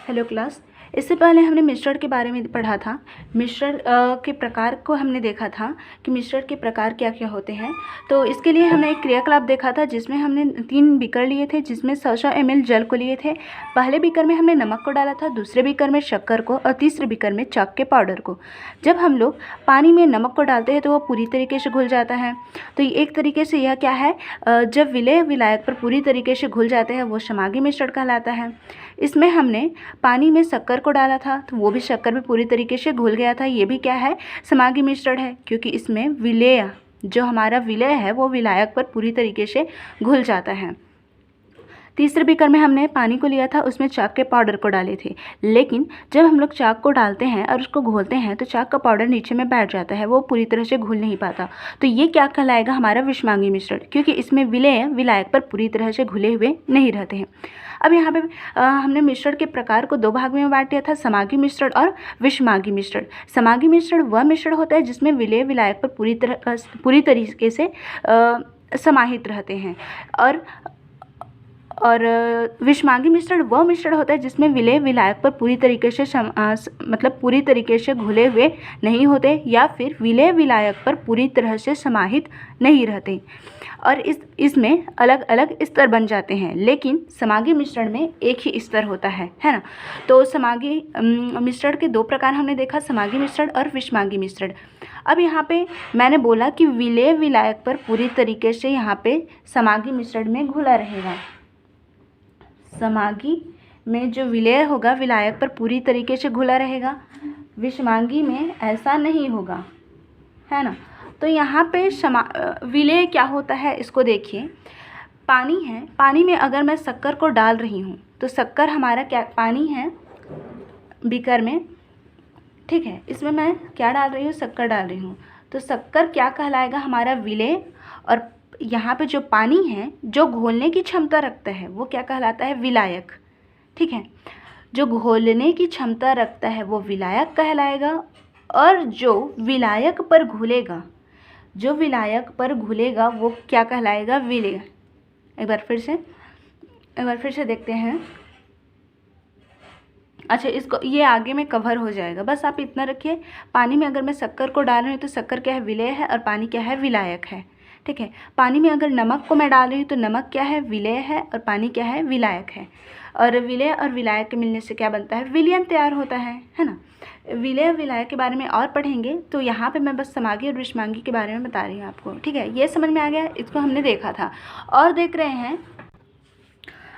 Hello class. इससे पहले हमने मिश्रण के बारे में पढ़ा था। मिश्रण के प्रकार को हमने देखा था कि मिश्रण के प्रकार क्या क्या होते हैं। तो इसके लिए हमने एक क्रियाकलाप देखा था जिसमें हमने 3 बीकर लिए थे, जिसमें 100 ml जल को लिए थे। पहले बीकर में हमने नमक को डाला था, दूसरे बीकर में शक्कर को और तीसरे बीकर में चाक के पाउडर को। जब हम लोग पानी में नमक को डालते हैं तो वो पूरी तरीके से घुल जाता है। तो एक तरीके से यह क्या है, जब विलेय विलायक पर पूरी तरीके से घुल जाते हैं वो समांगी मिश्रण कहलाता है। इसमें हमने पानी में शक्कर को डाला था तो वो भी शक्कर भी पूरी तरीके से घुल गया था। ये भी क्या है, समांगी मिश्रण है, क्योंकि इसमें विलेय जो हमारा विलेय है वो विलायक पर पूरी तरीके से घुल जाता है। तीसरे बीकर में हमने पानी को लिया था, उसमें चाक के पाउडर को डाले थे, लेकिन जब हम लोग चाक को डालते हैं और उसको घोलते हैं तो चाक का पाउडर नीचे में बैठ जाता है, वो पूरी तरह से घुल नहीं पाता। तो ये क्या कहलाएगा, हमारा विषमांगी मिश्रण, क्योंकि इसमें विलेय विलायक पर पूरी तरह से घुले हुए नहीं रहते हैं। अब यहाँ पे हमने मिश्रण के प्रकार को 2 भाग में बांट दिया था, समांगी मिश्रण और विषमांगी मिश्रण। समांगी मिश्रण वह मिश्रण होता है जिसमें विलेय विलायक पर पूरी तरीके से समाहित रहते हैं, और विषमांगी मिश्रण वह मिश्रण होता है जिसमें विलेय विलायक पर पूरी तरीके से पूरी तरीके से घुले हुए नहीं होते, या फिर विलेय विलायक पर पूरी तरह से समाहित नहीं रहते, और इसमें अलग अलग स्तर बन जाते हैं। लेकिन समांगी मिश्रण में एक ही स्तर होता है ना। तो समांगी मिश्रण के 2 प्रकार हमने देखा, समांगी मिश्रण और विषमांगी मिश्रण। अब यहाँ पे मैंने बोला कि विलेय विलायक पर पूरी तरीके से यहाँ पे समांगी मिश्रण में घुला रहेगा। समांगी में जो विलेय होगा विलायक पर पूरी तरीके से घुला रहेगा, विषमांगी में ऐसा नहीं होगा, है ना। तो यहाँ पे विलेय क्या होता है इसको देखिए। पानी है, पानी में अगर मैं शक्कर को डाल रही हूँ तो शक्कर हमारा क्या, पानी है बीकर में, ठीक है, इसमें मैं क्या डाल रही हूँ, शक्कर डाल रही हूँ। तो शक्कर क्या कहलाएगा, हमारा विलेय, और यहाँ पे जो पानी है जो घोलने की क्षमता रखता है वो क्या कहलाता है, विलायक, ठीक है। जो घोलने की क्षमता रखता है वो विलायक कहलाएगा, और जो विलायक पर घुलेगा वो क्या कहलाएगा, विलेय। एक बार फिर से देखते हैं। अच्छा, इसको ये आगे में कवर हो जाएगा, बस आप इतना रखिए। पानी में अगर मैं शक्कर को डाल रही हूँ तो शक्कर क्या है, विलेय है, और पानी क्या है, विलायक है, ठीक है। पानी में अगर नमक को मैं डाल रही हूँ तो नमक क्या है, विलेय है, और पानी क्या है, विलायक है। और विलेय और विलायक के मिलने से क्या बनता है, विलयन तैयार होता है ना। विलेय विलायक के बारे में और पढ़ेंगे, तो यहाँ पे मैं बस समांगी और विषमांगी के बारे में बता रही हूँ आपको, ठीक है। ये समझ में आ गया, इसको हमने देखा था और देख रहे हैं।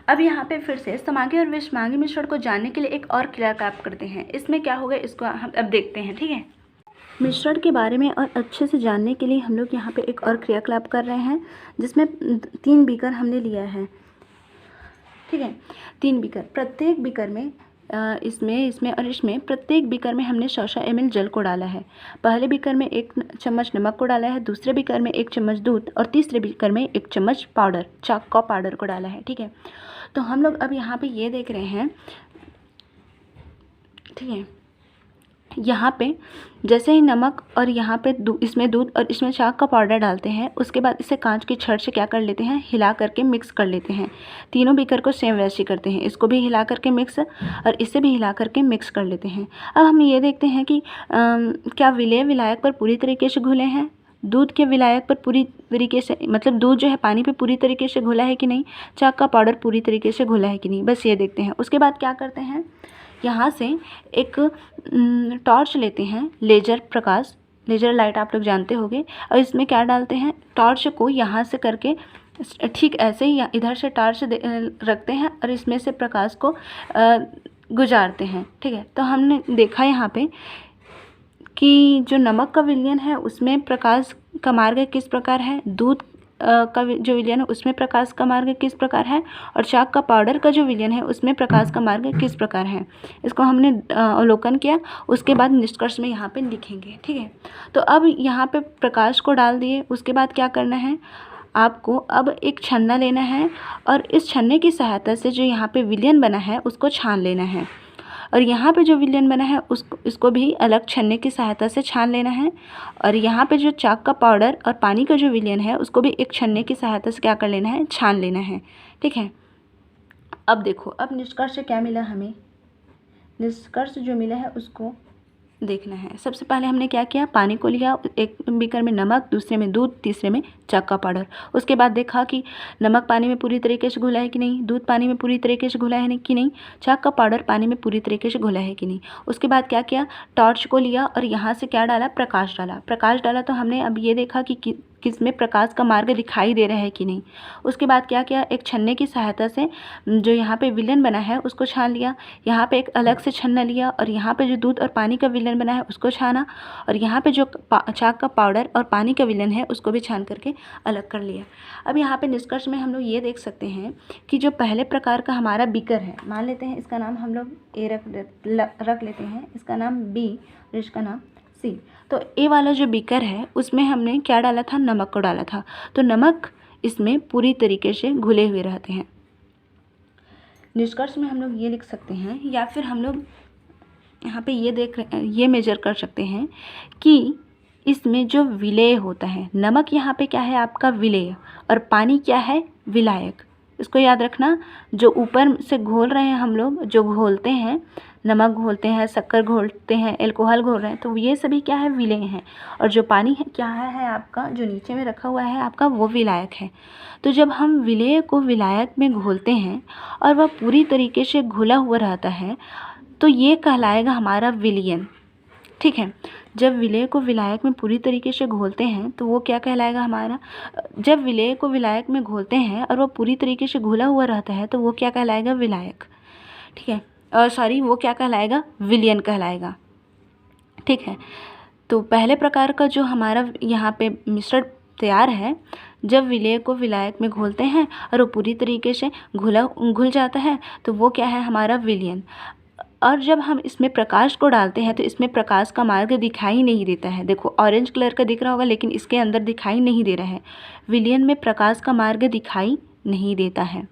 अब यहाँ पे फिर से समांगी और विषमांगी मिश्रण को जानने के लिए एक और क्रियाकलाप करते हैं। इसमें क्या होगा इसको हम अब देखते हैं, ठीक है। मिश्रण के बारे में और अच्छे से जानने के लिए हम लोग यहाँ पे एक और क्रियाकलाप कर रहे हैं, जिसमें 3 बीकर हमने लिया है, ठीक है। 3 बीकर, प्रत्येक बीकर में इसमें प्रत्येक बीकर में हमने 100 ml जल को डाला है। पहले बीकर में 1 चम्मच नमक को डाला है, दूसरे बीकर में 1 चम्मच दूध, और तीसरे बीकर में 1 चम्मच पाउडर, चाक का पाउडर को डाला है, ठीक है। तो हम लोग अब यहाँ पे ये देख रहे हैं, ठीक है। यहाँ पे जैसे ही नमक और यहाँ पे इसमें दूध और इसमें चाक का पाउडर डालते हैं, उसके बाद इसे कांच की छड़ से क्या कर लेते हैं, हिला करके मिक्स कर लेते हैं। तीनों बीकर को सेम वैसे करते हैं, इसको भी हिला करके मिक्स और इसे भी हिला करके मिक्स कर लेते हैं। अब हम ये देखते हैं कि क्या विलेय विलायक पर पूरी तरीके से घुले हैं, दूध के विलायक पर पूरी तरीके से, मतलब दूध जो है पानी पे पूरी तरीके से घुला है कि नहीं, चाक का पाउडर पूरी तरीके से घुला है कि नहीं, बस ये देखते हैं। उसके बाद क्या करते हैं, यहाँ से एक टॉर्च लेते हैं, लेज़र लाइट आप लोग जानते होंगे, और इसमें क्या डालते हैं, टॉर्च को यहाँ से करके ठीक ऐसे ही इधर से टॉर्च रखते हैं और इसमें से प्रकाश को गुजारते हैं, ठीक है। तो हमने देखा यहाँ पे कि जो नमक का विलयन है उसमें प्रकाश का मार्ग किस प्रकार है, दूध का जो विलयन है उसमें प्रकाश का मार्ग किस प्रकार है, और चाक का पाउडर का जो विलयन है उसमें प्रकाश का मार्ग किस प्रकार है, इसको हमने अवलोकन किया। उसके बाद निष्कर्ष में यहाँ पे लिखेंगे, ठीक है। तो अब यहाँ पे प्रकाश को डाल दिए, उसके बाद क्या करना है, आपको अब एक छन्ना लेना है, और इस छन्ने की सहायता से जो यहाँ पे विलयन बना है उसको छान लेना है, और यहाँ पे जो विलयन बना है इसको भी अलग छन्ने की सहायता से छान लेना है, और यहाँ पे जो चाक का पाउडर और पानी का जो विलयन है उसको भी एक छन्ने की सहायता से क्या कर लेना है, छान लेना है, ठीक है। अब देखो, अब निष्कर्ष क्या मिला हमें, निष्कर्ष जो मिला है उसको देखना है। सबसे पहले हमने क्या किया, पानी को लिया, एक बीकर में नमक, दूसरे में दूध, तीसरे में चाक का पाउडर। उसके बाद देखा कि नमक पानी में पूरी तरीके से घुला है कि नहीं, दूध पानी में पूरी तरीके से घुला है कि नहीं, चाक का पाउडर पानी में पूरी तरीके से घुला है कि नहीं। उसके बाद क्या किया, टॉर्च को लिया और यहाँ से क्या डाला, प्रकाश डाला। प्रकाश डाला तो हमने अब ये देखा कि किसमें प्रकाश का मार्ग दिखाई दे रहा है कि नहीं। उसके बाद क्या किया, एक छन्ने की सहायता से जो यहाँ पे विलयन बना है उसको छान लिया। यहाँ पे एक अलग से छन्ना लिया और यहाँ पे जो दूध और पानी का विलयन बना है उसको छाना, और यहाँ पे जो चाक का पाउडर और पानी का विलयन है उसको भी छान करके अलग कर लिया। अब यहाँ पे निष्कर्ष में हम लोग ये देख सकते हैं कि जो पहले प्रकार का हमारा बीकर है, मान लेते हैं इसका नाम हम लोग ए रख लेते हैं, इसका नाम बी और इसका नाम सी। तो ए वाला जो बीकर है उसमें हमने क्या डाला था, नमक को डाला था। तो नमक इसमें पूरी तरीके से घुले हुए रहते हैं। निष्कर्ष में हम लोग ये लिख सकते हैं, या फिर हम लोग यहाँ पे ये मेजर कर सकते हैं कि इसमें जो विलेय होता है, नमक यहाँ पे क्या है आपका विलेय, और पानी क्या है, विलायक। इसको याद रखना, जो ऊपर से घोल रहे हैं हम लोग, जो घोलते हैं, नमक घोलते हैं, शक्कर घोलते हैं, एल्कोहल घोल रहे हैं, तो ये सभी क्या है, विलेय हैं। और जो पानी है क्या है आपका, जो नीचे में रखा हुआ है आपका, वो विलायक है। तो जब हम विलेय को विलायक में घोलते हैं और वह पूरी तरीके से घुला हुआ रहता है तो ये कहलाएगा हमारा विलयन। ठीक है, जब विलेय को विलायक में पूरी तरीके से घोलते हैं तो वो क्या कहलाएगा हमारा, जब विलेय को विलायक में घोलते हैं और वो पूरी तरीके से घुला हुआ रहता है तो वो क्या कहलाएगा, विलायक। ठीक है, और सॉरी वो क्या कहलाएगा, विलयन कहलाएगा। ठीक है, तो पहले प्रकार का जो हमारा यहाँ पे मिश्रण तैयार है, जब विलेय को विलायक में घोलते हैं और वो पूरी तरीके से घुल जाता है तो वो क्या है, हमारा विलयन। और जब हम इसमें प्रकाश को डालते हैं तो इसमें प्रकाश का मार्ग दिखाई नहीं देता है। देखो ऑरेंज कलर का दिख रहा होगा लेकिन इसके अंदर दिखाई नहीं दे रहा है। विलयन में प्रकाश का मार्ग दिखाई नहीं देता है।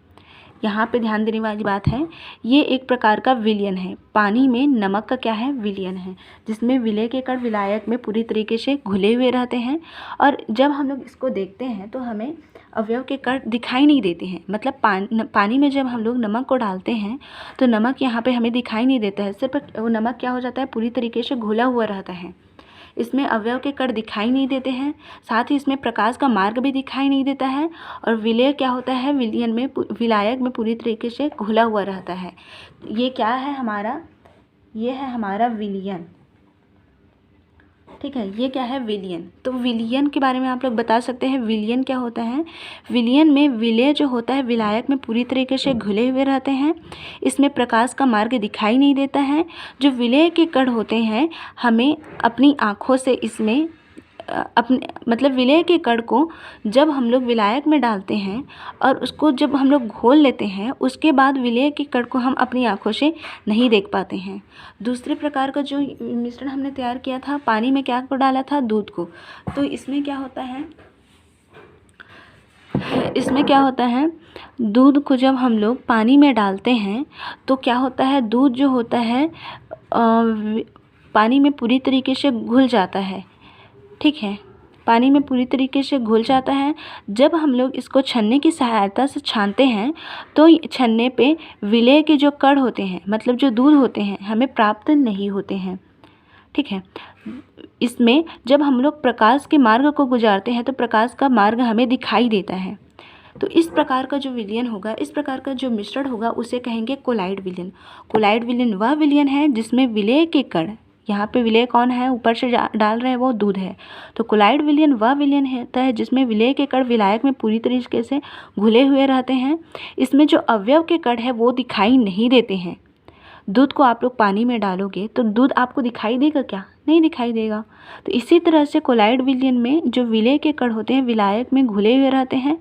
यहाँ पे ध्यान देने वाली बात है, ये एक प्रकार का विलयन है। पानी में नमक का क्या है, विलयन है, जिसमें विलेय के कण विलायक में पूरी तरीके से घुले हुए रहते हैं। और जब हम लोग इसको देखते हैं तो हमें अवयव के कण दिखाई नहीं देते हैं। मतलब पानी में जब हम लोग नमक को डालते हैं तो नमक यहाँ पे हमें दिखाई नहीं देता है, सिर्फ वो नमक क्या हो जाता है, पूरी तरीके से घुला हुआ रहता है। इसमें अवयव के कण दिखाई नहीं देते हैं, साथ ही इसमें प्रकाश का मार्ग भी दिखाई नहीं देता है। और विलेय क्या होता है, विलयन में विलायक में पूरी तरीके से घुला हुआ रहता है। ये क्या है हमारा, ये है हमारा विलयन। ठीक है, ये क्या है, विलयन। तो विलयन के बारे में आप लोग बता सकते हैं, विलयन क्या होता है। विलयन में विलेय जो होता है विलायक में पूरी तरीके से घुले हुए रहते हैं। इसमें प्रकाश का मार्ग दिखाई नहीं देता है। जो विलेय के कण होते हैं हमें अपनी आँखों से इसमें अपने मतलब विलेय के कण को जब हम लोग विलायक में डालते हैं और उसको जब हम लोग घोल लेते हैं उसके बाद विलेय के कण को हम अपनी आँखों से नहीं देख पाते हैं। दूसरे प्रकार का जो मिश्रण हमने तैयार किया था, पानी में क्या को डाला था, दूध को। तो इसमें क्या होता है, दूध को जब हम लोग पानी में डालते हैं तो क्या होता है, दूध जो होता है पानी में पूरी तरीके से घुल जाता है। ठीक है, पानी में पूरी तरीके से घुल जाता है। जब हम लोग इसको छन्ने की सहायता से छानते हैं तो छन्ने पे विलेय के जो कण होते हैं, मतलब जो दूध होते हैं, हमें प्राप्त नहीं होते हैं। ठीक है, इसमें जब हम लोग प्रकाश के मार्ग को गुजारते हैं तो प्रकाश का मार्ग हमें दिखाई देता है। तो इस प्रकार का जो विलयन होगा, इस प्रकार का जो मिश्रण होगा उसे कहेंगे कोलाइड विलयन। कोलाइड विलयन वह विलयन है जिसमें विलेय के कण, यहाँ पे विलेय कौन है, ऊपर से डाल रहे हैं वो दूध है। तो कोलाइड विलयन वह विलयन होता है जिसमें विलेय के कण विलायक में पूरी तरीके से घुले हुए रहते हैं। इसमें जो अवयव के कण है वो दिखाई नहीं देते हैं। दूध को आप लोग पानी में डालोगे तो दूध आपको दिखाई देगा क्या, नहीं दिखाई देगा। तो इसी तरह से कोलाइड विलयन में जो विलेय के कण होते हैं विलायक में घुले हुए रहते हैं।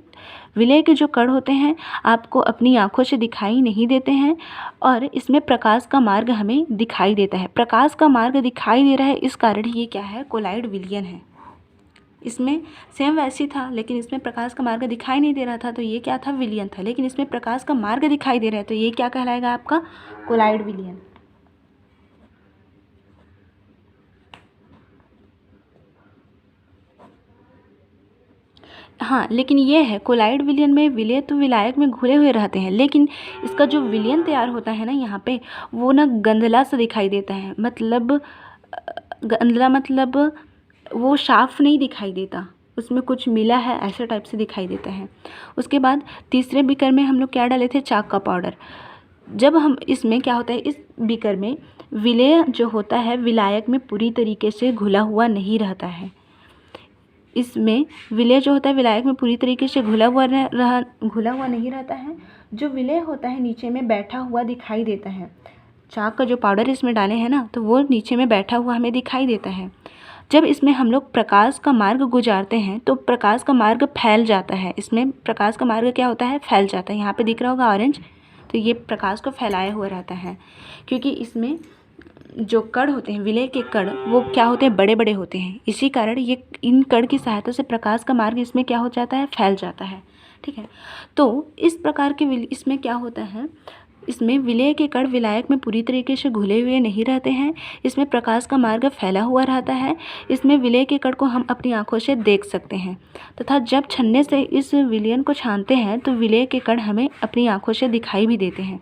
विलेय के जो कण होते हैं आपको अपनी आँखों से दिखाई नहीं देते हैं और इसमें प्रकाश का मार्ग हमें दिखाई देता है। प्रकाश का मार्ग दिखाई दे रहा है, इस कारण ये क्या है, कोलाइड विलयन है। इसमें सेम वैसी था लेकिन इसमें प्रकाश का मार्ग दिखाई नहीं दे रहा था, तो ये क्या था, विलयन था। लेकिन इसमें प्रकाश का मार्ग दिखाई दे रहा है तो ये क्या कहलाएगा आपका, कोलाइड विलयन। हाँ, लेकिन ये है कोलाइड विलयन में विलेय तो विलायक में घुले हुए रहते हैं, लेकिन इसका जो विलयन तैयार होता है ना यहाँ पे, वो ना गंधला सा दिखाई देता है। मतलब गंधला मतलब वो साफ नहीं दिखाई देता, उसमें कुछ मिला है ऐसे टाइप से दिखाई देता है। उसके बाद तीसरे बीकर में हम लोग क्या डाले थे, चाक का पाउडर। जब हम इसमें क्या होता है, इस बीकर में विलेय जो होता है विलायक में पूरी तरीके से घुला हुआ नहीं रहता है। इसमें विलेय जो होता है विलायक में पूरी तरीके से घुला हुआ नहीं रहता है। जो विलेय होता है नीचे में बैठा हुआ दिखाई देता है। चाक का जो पाउडर इसमें डाले हैं ना, तो वो नीचे में बैठा हुआ हमें दिखाई देता है। जब इसमें हम लोग प्रकाश का मार्ग गुजारते हैं तो प्रकाश का मार्ग फैल जाता है। इसमें प्रकाश का मार्ग क्या होता है, फैल जाता है। यहाँ पे दिख रहा होगा ऑरेंज, तो ये प्रकाश को फैलाए हुआ रहता है, क्योंकि इसमें जो कण होते हैं विलेय के कण, वो क्या होते हैं, बड़े बड़े होते हैं। इसी कारण ये इन कण की सहायता से प्रकाश का मार्ग इसमें क्या हो जाता है, फैल जाता है। ठीक है, तो इस प्रकार के इसमें क्या होता है, इसमें विलेय के कण विलायक में पूरी तरीके से घुले हुए नहीं रहते हैं। इसमें प्रकाश का मार्ग फैला हुआ रहता है। इसमें विलेय के कण को हम अपनी आंखों से देख सकते हैं तथा जब छन्ने से इस विलयन को छानते हैं तो विलेय के कण हमें अपनी आंखों से दिखाई भी देते हैं।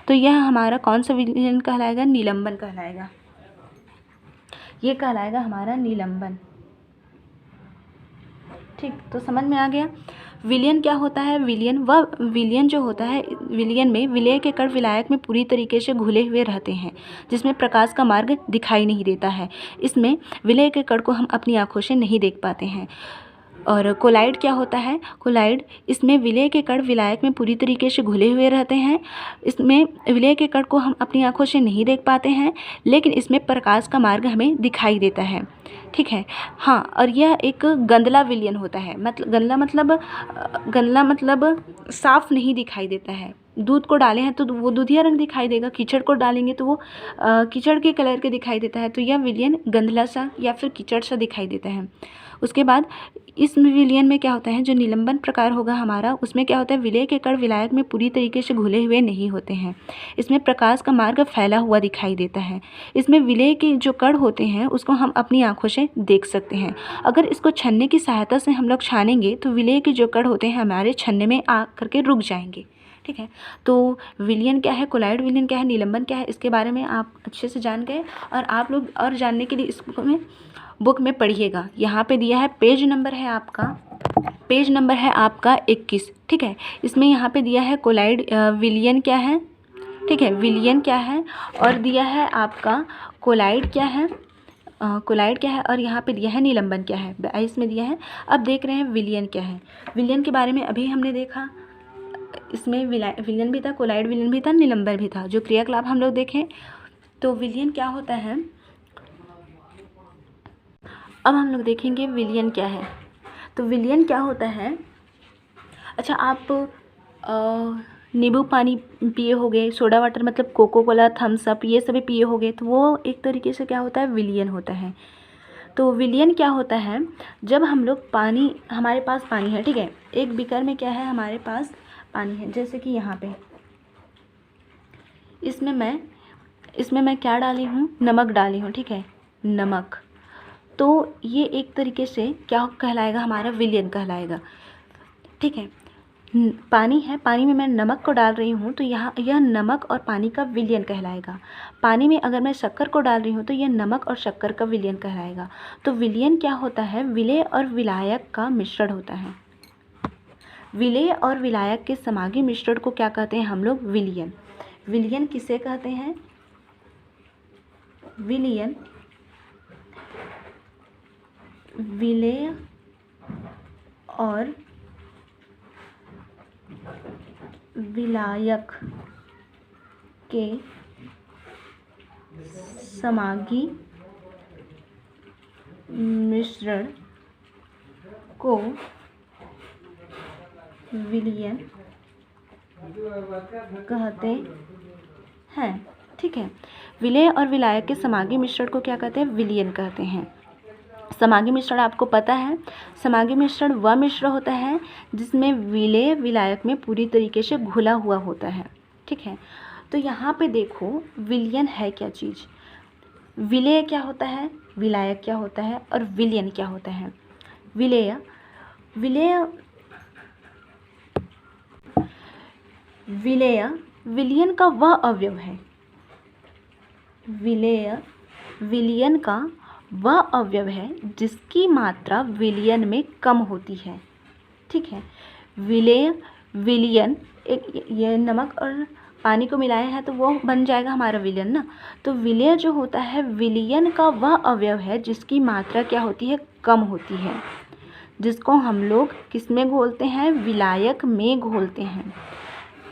तो यह हमारा कौन सा विलयन कहलाएगा, निलंबन कहलाएगा। ये कहलाएगा हमारा निलंबन। ठीक, तो समझ में आ गया। विलयन क्या होता है, विलयन जो होता है, विलयन में विलेय के कण विलायक में पूरी तरीके से घुले हुए रहते हैं, जिसमें प्रकाश का मार्ग दिखाई नहीं देता है। इसमें विलेय के कण को हम अपनी आंखों से नहीं देख पाते हैं। और कोलाइड क्या होता है, कोलाइड, इसमें विलेय के कण विलायक में पूरी तरीके से घुले हुए रहते हैं। इसमें विलेय के कण को हम अपनी आंखों से नहीं देख पाते हैं, लेकिन इसमें प्रकाश का मार्ग हमें दिखाई देता है। ठीक है, हाँ, और यह एक गंधला विलयन होता है। गंधला मतलब साफ नहीं दिखाई देता है। दूध को डाले हैं तो वो दूधिया रंग दिखाई देगा, कीचड़ को डालेंगे तो वो कीचड़ के कलर के दिखाई देता है। तो यह विलयन गंधला सा या फिर कीचड़ सा दिखाई देता है। उसके बाद इस विलयन में क्या होता है, जो निलंबन प्रकार होगा हमारा, उसमें क्या होता है, विलेय के कण विलायक में पूरी तरीके से घुले हुए नहीं होते हैं। इसमें प्रकाश का मार्ग फैला हुआ दिखाई देता है। इसमें विलेय के जो कण होते हैं उसको हम अपनी आंखों से देख सकते हैं। अगर इसको छन्ने की सहायता से हम लोग छानेंगे तो विलेय के जो कण होते हैं हमारे छन्ने में आ करके रुक जाएंगे। ठीक है, तो विलयन क्या है, कोलाइड विलयन क्या है, निलंबन क्या है, इसके बारे में आप अच्छे से जान गए। और आप लोग और जानने के लिए इस बुक में पढ़िएगा। यहाँ पे दिया है पेज नंबर है आपका 21। ठीक है, इसमें यहाँ पे दिया है कोलाइड विलयन क्या है, ठीक है, विलयन क्या है, और दिया है आपका कोलाइड क्या है, और यहाँ पे दिया है निलंबन क्या है, 22 में दिया है। अब देख रहे हैं विलयन क्या है। विलयन के बारे में अभी हमने देखा, इसमें विलयन भी था, कोलाइड विलयन भी था, निलंबन भी था। जो क्रियाकलाप हम लोग देखें, तो विलयन क्या होता है, अब हम लोग देखेंगे विलयन क्या है। तो विलयन क्या होता है, अच्छा, आप नींबू पानी पिए होगे, सोडा वाटर मतलब कोको कोला, थम्स अप, ये सभी पिए होगे, तो वो एक तरीके से क्या होता है, विलयन होता है। तो विलयन क्या होता है, जब हम लोग पानी, हमारे पास पानी है, ठीक है, एक बीकर में क्या है, हमारे पास पानी है, जैसे कि यहाँ पे इसमें मैं क्या डाली हूँ, नमक डाली हूँ, ठीक है, नमक। तो ये एक तरीके से क्या कहलाएगा, हमारा विलयन कहलाएगा। ठीक है, पानी है, पानी में मैं नमक को डाल रही हूँ, तो यहाँ यह नमक और पानी का विलयन कहलाएगा। पानी में अगर मैं शक्कर को डाल रही हूँ तो यह नमक और शक्कर का विलयन कहलाएगा। तो विलयन क्या होता है, विलेय और विलायक का मिश्रण होता है। विलेय और विलायक के समांगी मिश्रण को क्या कहते हैं हम लोग, विलयन। विलयन किसे कहते हैं, विलयन विलेय और विलायक के समांगी मिश्रण को विलयन कहते हैं। ठीक है, विलेय और विलायक के समांगी मिश्रण को क्या कहते हैं, विलयन कहते हैं। समांगी मिश्रण आपको पता है, समांगी मिश्रण वह मिश्रण होता है जिसमें विलेय विलायक में पूरी तरीके से घुला हुआ होता है। ठीक है, तो यहाँ पे देखो विलयन है क्या चीज़, विलेय क्या होता है, विलायक क्या होता है, और विलयन क्या होता है। विलेय विलेय विलयन का वह अवयव है, विलेय विलयन का वह अवयव है जिसकी मात्रा विलयन में कम होती है। ठीक है, विलेय विलयन, एक ये नमक और पानी को मिलाया है तो वो बन जाएगा हमारा विलयन ना। तो विलेय जो होता है विलयन का वह अवयव है जिसकी मात्रा क्या होती है, कम होती है, जिसको हम लोग किस में घोलते हैं, विलायक में घोलते हैं।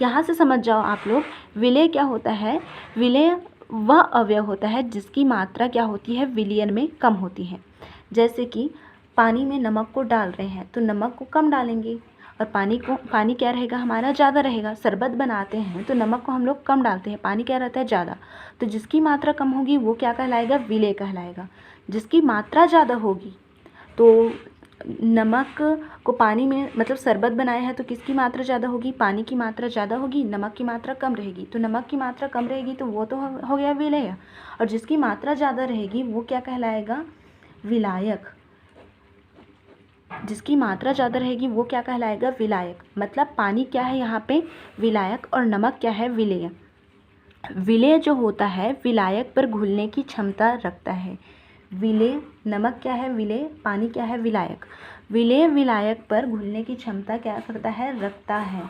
यहाँ से समझ जाओ आप लोग, विलेय क्या होता है, विलेय वह अवयव होता है जिसकी मात्रा क्या होती है, विलयन में कम होती है। जैसे कि पानी में नमक को डाल रहे हैं तो नमक को कम डालेंगे और पानी क्या रहेगा हमारा, ज़्यादा रहेगा। शरबत बनाते हैं तो नमक को हम लोग कम डालते हैं, पानी क्या रहता है, ज़्यादा। तो जिसकी मात्रा कम होगी वो क्या कहलाएगा, विलेय कहलाएगा। जिसकी मात्रा ज़्यादा होगी तो नमक को पानी में, मतलब शरबत बनाया है तो किसकी मात्रा ज़्यादा होगी, पानी की मात्रा ज़्यादा होगी, नमक की मात्रा कम रहेगी। तो नमक की मात्रा कम रहेगी तो वो तो हो गया विलेय, और जिसकी मात्रा ज़्यादा रहेगी वो क्या कहलाएगा, विलायक। जिसकी मात्रा ज़्यादा रहेगी वो क्या कहलाएगा, विलायक। मतलब पानी क्या है यहाँ पे, विलायक, और नमक क्या है, विलेय। विलेय जो होता है विलायक पर घुलने की क्षमता रखता है। विलेय, नमक क्या है, विलेय, पानी क्या है, विलायक। विलेय विलायक पर घुलने की क्षमता क्या करता है, रखता है।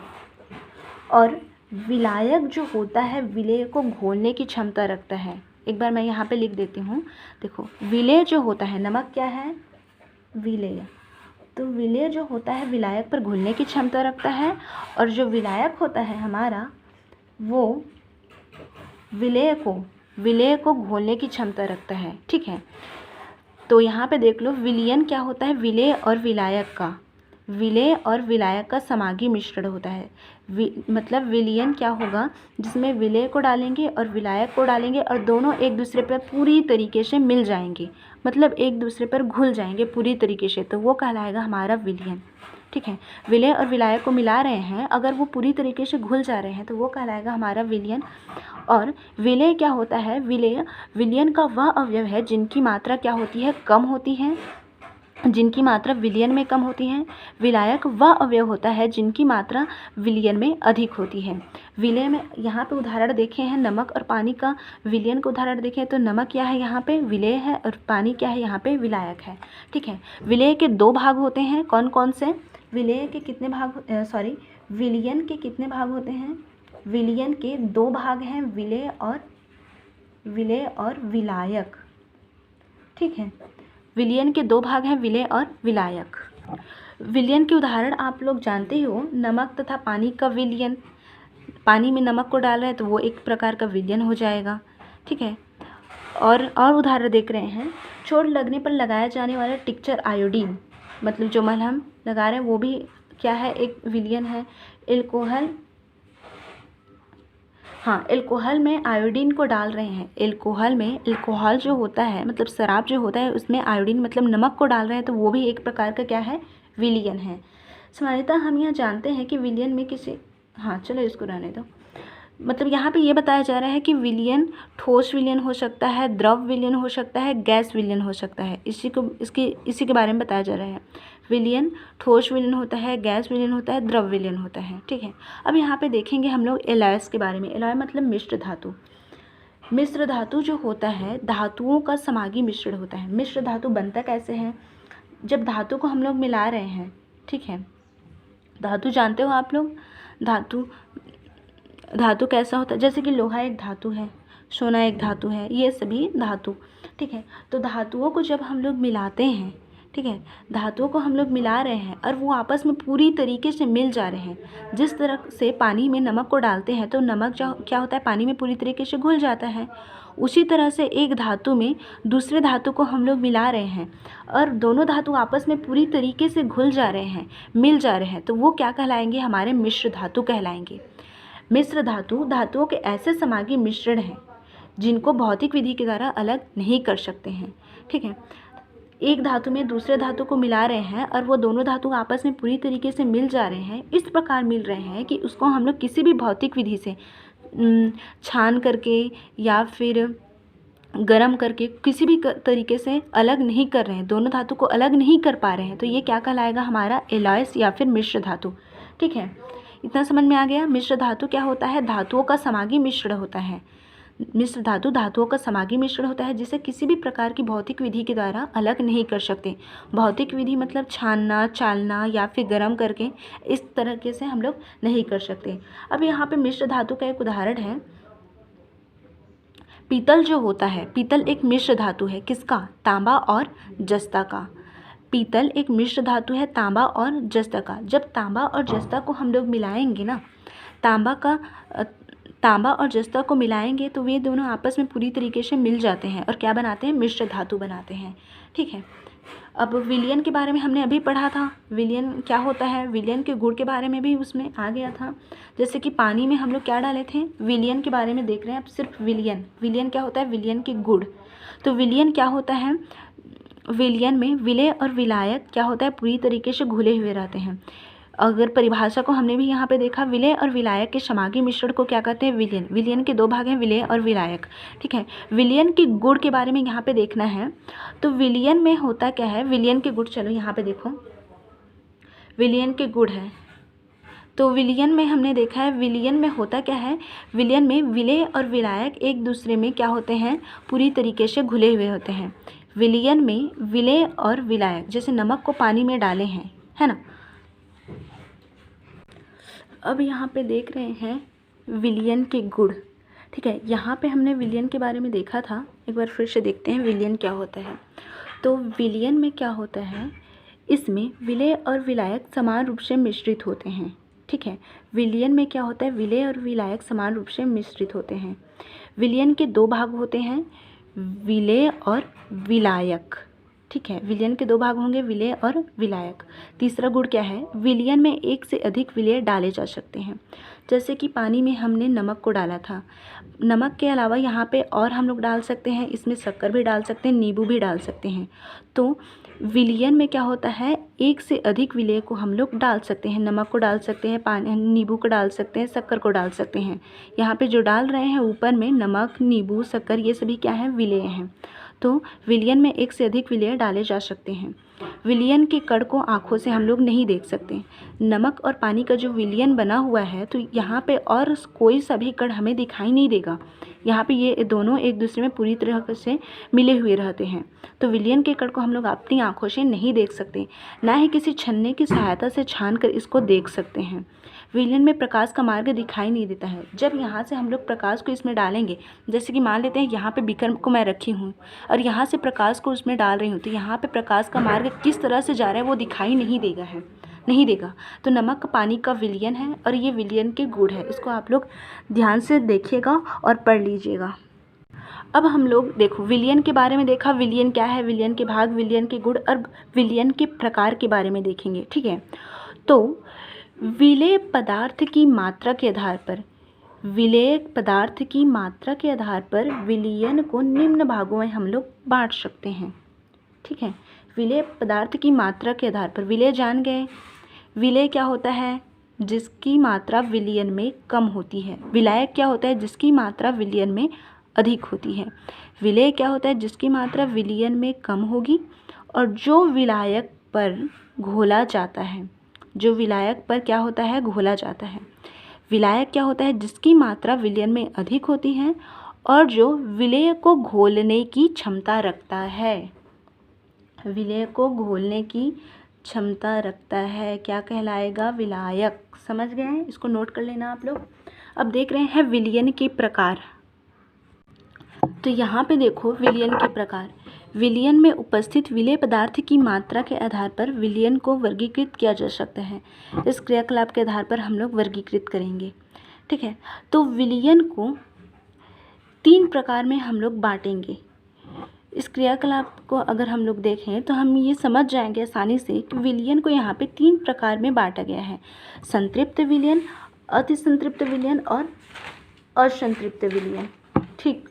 और विलायक जो होता है विलेय को घोलने की क्षमता रखता है। एक बार मैं यहाँ पे लिख देती हूँ, देखो विलेय जो होता है, नमक क्या है, विलेय, तो विलेय जो होता है विलायक पर घुलने की क्षमता रखता है, और जो विलायक होता है हमारा वो विलेय को घोलने की क्षमता रखता है। ठीक है, तो यहाँ पे देख लो, विलयन क्या होता है, विलेय और विलायक का समांगी मिश्रण होता है। मतलब विलयन क्या होगा, जिसमें विलेय को डालेंगे और विलायक को डालेंगे और दोनों एक दूसरे पर पूरी तरीके से मिल जाएंगे, मतलब एक दूसरे पर घुल जाएंगे पूरी तरीके से, तो वो कहलाएगा हमारा विलयन। ठीक है, विलेय और विलायक को मिला रहे हैं, अगर वो पूरी तरीके से घुल जा रहे हैं तो वो कहलाएगा हमारा विलयन। और विलेय क्या होता है, विलयन का वह अवयव है जिनकी मात्रा क्या होती है, कम होती है, जिनकी मात्रा विलयन में कम होती है। विलायक वह अवयव होता है जिनकी मात्रा विलयन में अधिक होती है। विलेय में यहाँ पे उदाहरण देखे हैं, नमक और पानी का विलयन का उदाहरण देखें तो नमक क्या है, यहाँ पे विलेय है, और पानी क्या है, यहाँ पे विलायक है। ठीक है, विलेय के दो भाग होते हैं, कौन कौन से, विलेय के कितने भाग, विलयन के कितने भाग होते हैं, विलयन के दो भाग हैं, विलेय और विलायक। ठीक है, विलयन के दो भाग हैं, विलेय और विलायक। विलयन के उदाहरण आप लोग जानते ही हो, नमक तथा पानी का विलयन, पानी में नमक को डाल रहे हैं तो वो एक प्रकार का विलयन हो जाएगा। ठीक है, और उदाहरण देख रहे हैं, चोट लगने पर लगाया जाने वाला टिक्चर आयोडीन, मतलब जो मलहम लगा रहे हैं वो भी क्या है, एक विलयन है। एल्कोहल, हाँ, एल्कोहल में आयोडीन को डाल रहे हैं, एल्कोहल जो होता है, मतलब शराब जो होता है उसमें आयोडीन मतलब नमक को डाल रहे हैं तो वो भी एक प्रकार का क्या है, विलयन है। सामान्यतः हम यह जानते हैं कि विलयन में किसी, हाँ चलो इसको रहने दो, मतलब यहाँ पे ये बताया जा रहा है कि विलयन ठोस विलयन हो सकता है, द्रव विलयन हो सकता है, गैस विलयन हो सकता है। इसी के बारे में बताया जा रहा है। विलयन ठोस विलयन होता है, गैस विलयन होता है, द्रव विलयन होता है। ठीक है, अब यहाँ पे देखेंगे हम लोग एलॉयस के बारे में। एलॉय मतलब मिश्र धातु। मिश्र धातु जो होता है धातुओं का समांगी मिश्रण होता है। मिश्र धातु बनता कैसे है, जब धातु को हम लोग मिला रहे हैं, ठीक है, धातु जानते हो आप लोग, धातु कैसा होता है, जैसे कि लोहा एक धातु है, सोना एक धातु है, ये सभी धातु। ठीक है, तो धातुओं को जब हम लोग मिलाते हैं, ठीक है, धातुओं को हम लोग मिला रहे हैं और वो आपस में पूरी तरीके से मिल जा रहे हैं। जिस तरह से पानी में नमक को डालते हैं तो नमक जो क्या होता है, पानी में पूरी तरीके से घुल जाता है, उसी तरह से एक धातु में दूसरे धातु को हम लोग मिला रहे हैं और दोनों धातु आपस में पूरी तरीके से घुल जा रहे हैं, मिल जा रहे हैं, तो वो क्या कहलाएंगे, हमारे मिश्र धातु कहलाएंगे। मिश्र धातु धातुओं के ऐसे समांगी मिश्रण हैं जिनको भौतिक विधि के द्वारा अलग नहीं कर सकते हैं। ठीक है, एक धातु में दूसरे धातु को मिला रहे हैं और वो दोनों धातु आपस में पूरी तरीके से मिल जा रहे हैं, इस प्रकार मिल रहे हैं कि उसको हम लोग किसी भी भौतिक विधि से छान करके या फिर गरम करके किसी भी तरीके से अलग नहीं कर रहे हैं, दोनों धातु को अलग नहीं कर पा रहे हैं, तो ये क्या कहलाएगा, हमारा एलॉयस या फिर मिश्र धातु। ठीक है, इतना समझ में आ गया। मिश्र धातु क्या होता है? धातुओं का समागी मिश्रण होता है। मिश्र धातु धातुओं का समागी मिश्रण होता है जिसे किसी भी प्रकार की भौतिक विधि के द्वारा अलग नहीं कर सकते। भौतिक विधि मतलब छानना, चालना या फिर गर्म करके, इस तरीके से हम लोग नहीं कर सकते। अब यहाँ पे मिश्र धातु का एक उदाहरण है पीतल जो होता है। पीतल एक मिश्र धातु है, किसका? तांबा और जस्ता का। पीतल एक मिश्र धातु है तांबा और जस्ता का। जब तांबा और जस्ता को हम लोग मिलाएंगे ना, तांबा और जस्ता को मिलाएंगे तो वे दोनों आपस में पूरी तरीके से मिल जाते हैं और क्या बनाते हैं? मिश्र धातु बनाते हैं। ठीक है। अब विलयन के बारे में हमने अभी पढ़ा था। विलयन क्या होता है? विलयन के गुण के बारे में भी उसमें आ गया था। जैसे कि पानी में हम लोग क्या डाले थे? विलयन के बारे में देख रहे हैं अब सिर्फ विलयन। विलयन क्या होता है? विलयन के गुण। तो विलयन क्या होता है? विलयन में विलेय और विलायक क्या होता है? पूरी तरीके से घुले हुए रहते हैं। अगर परिभाषा को हमने भी यहाँ पे देखा, विलेय और विलायक के समागी मिश्रण को क्या कहते हैं? विलयन। विलयन के दो भाग हैं, विलेय और विलायक। ठीक है। विलयन के गुण के बारे में यहाँ पे देखना है। तो विलयन में होता क्या है? विलयन के गुण, चलो यहाँ पे देखो, विलयन के गुण है। तो विलयन में हमने देखा है, विलयन में होता क्या है? विलयन में विलेय और विलायक एक दूसरे में क्या होते हैं? पूरी तरीके से घुले हुए होते हैं। विलयन में विलेय और विलायक, जैसे नमक को पानी में डाले हैं, है ना। अब यहाँ पे देख रहे हैं विलयन के गुण। ठीक है। यहाँ पे हमने विलयन के बारे में देखा था, एक बार फिर से देखते हैं विलयन क्या होता है। तो विलयन में क्या होता है? इसमें विलेय और विलायक समान रूप से मिश्रित होते हैं। ठीक है। विलयन में क्या होता है? विलेय और विलायक समान रूप से मिश्रित होते हैं। विलयन के दो भाग होते हैं, विलेय और विलायक। ठीक है। विलयन के दो भाग होंगे, विलेय और विलायक। तीसरा गुण क्या है? विलयन में एक से अधिक विलेय डाले जा सकते हैं। जैसे कि पानी में हमने नमक को डाला था, नमक के अलावा यहाँ पे और हम लोग डाल सकते हैं, इसमें शक्कर भी डाल सकते हैं, नींबू भी डाल सकते हैं। तो विलयन में क्या होता है? एक से अधिक विलेय को हम लोग डाल सकते हैं। नमक को डाल सकते हैं, पानी, नींबू को डाल सकते हैं, शक्कर को डाल सकते हैं। यहाँ पे जो डाल रहे हैं ऊपर में नमक, नींबू, शक्कर, ये सभी क्या है? विलेय हैं। तो विलयन में एक से अधिक विलेय डाले जा सकते हैं। विलयन के कण को आँखों से हम लोग नहीं देख सकते। नमक और पानी का जो विलयन बना हुआ है, तो यहाँ पे और कोई सा भी कण हमें दिखाई नहीं देगा। यहाँ पे ये दोनों एक दूसरे में पूरी तरह से मिले हुए रहते हैं। तो विलयन के कण को हम लोग अपनी आँखों से नहीं देख सकते, ना ही किसी छन्ने की सहायता से छान कर इसको देख सकते हैं। विलयन में प्रकाश का मार्ग दिखाई नहीं देता है। जब यहाँ से हम लोग प्रकाश को इसमें डालेंगे, जैसे कि मान लेते हैं यहाँ पे बीकर को मैं रखी हूँ और यहाँ से प्रकाश को उसमें डाल रही हूँ, तो यहाँ पे प्रकाश का मार्ग किस तरह से जा रहा है वो दिखाई नहीं देगा। तो नमक पानी का विलयन है और ये विलयन के गुण है। इसको आप लोग ध्यान से देखिएगा और पढ़ लीजिएगा। अब हम लोग देखो विलयन के बारे में देखा, विलयन क्या है, विलयन के भाग, विलयन के गुण और विलयन के प्रकार के बारे में देखेंगे। ठीक है। तो विलेय पदार्थ की मात्रा के आधार पर, विलेय पदार्थ की मात्रा के आधार पर विलयन को निम्न भागों में हम लोग बांट सकते हैं। ठीक है। विलेय पदार्थ की मात्रा के आधार पर, विलेय जान गए। विलेय क्या होता है? जिसकी मात्रा विलयन में कम होती है। विलायक क्या होता है? जिसकी मात्रा विलयन में अधिक होती है। विलेय क्या होता है? जिसकी मात्रा विलयन में कम होगी और जो विलायक पर घोला जाता है, जो विलायक पर क्या होता है? घोला जाता है। विलायक क्या होता है? जिसकी मात्रा विलयन में अधिक होती है और जो विलेय को घोलने की क्षमता रखता है। विलेय को घोलने की क्षमता रखता है, क्या कहलाएगा? विलायक। समझ गए हैं? इसको नोट कर लेना आप लोग। अब देख रहे हैं विलयन के प्रकार। तो यहाँ पे देखो विलयन के प्रकार। विलयन में उपस्थित विलेय पदार्थ की मात्रा के आधार पर विलयन को वर्गीकृत किया जा सकता है। इस क्रियाकलाप के आधार पर हम लोग वर्गीकृत करेंगे। ठीक है। तो विलयन को 3 प्रकार में हम लोग बांटेंगे। इस क्रियाकलाप को अगर हम लोग देखें तो हम ये समझ जाएंगे आसानी से कि विलयन को यहाँ पे 3 प्रकार में बांटा गया है। संतृप्त विलयन, अतिसंतृप्त विलयन और असंतृप्त विलयन। ठीक।